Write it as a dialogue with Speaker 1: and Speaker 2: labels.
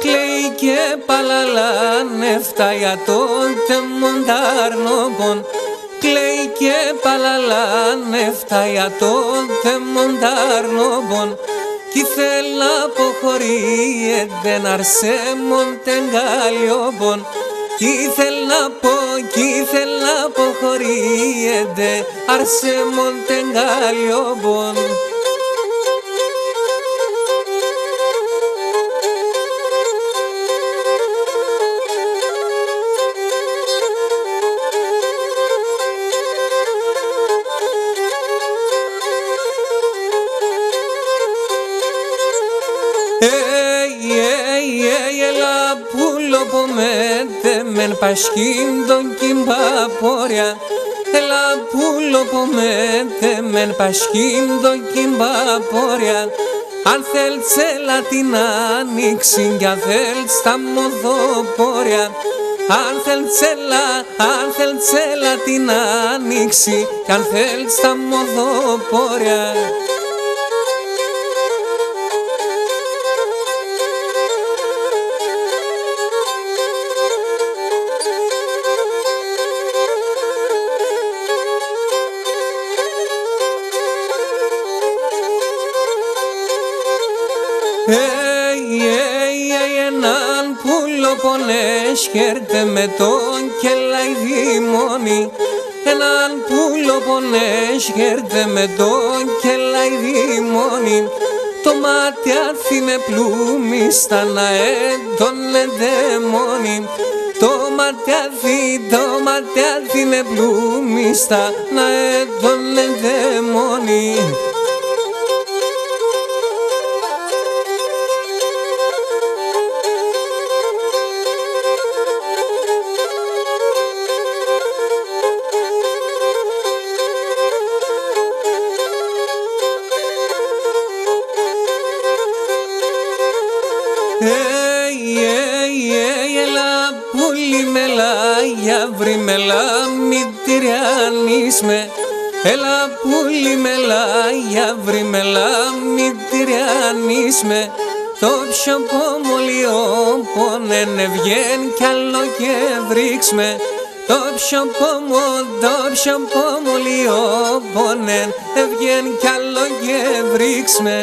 Speaker 1: Κλαίει και παλαλά νεφτά για τότε μοντάρνοπον. Κλαίει και παλαλά νεφτά για τότε μοντάρνοπον. Κι θέλ να αποχωρήεται να αρσέ μοντεγκάλιοπον. Κι θέλ να αποχωρήεται αρσέ μοντεγκάλιοπον. Έλα πουλοπομέτε μεν πασχήν τον κυμπαπόρια. Έλα πουλοπομέτε μεν πασχήν τον κυμπαπόρια. Αν θέλεις έλα την άνοιξη κι αν θέλεις τα μοδοπόρια. Αν θέλεις έλα την άνοιξη κι αν θέλεις τα μοδοπόρια. Έναν πουλοπονές χέρτε με τον κελαϊδίμονι. Έναν πουλοπονές χέρτε με τον κελαϊδίμονι. Το ματιάθι με πλούμιστα να έντονε δαιμόνι. Το ματιάθι με πλούμιστα να έντονε δαιμόνι. Έλα πουλί μελάγια βρει μελά μη τυριανείς με. Έλα πουλί μελάγια βρει μελά μη τυριανείς με. Το πιο πομολιόπον βγαίνει κι άλλο και βρίξ με. Το πιο πομολιόπον βγαίνει κι άλλο και βρίξ με.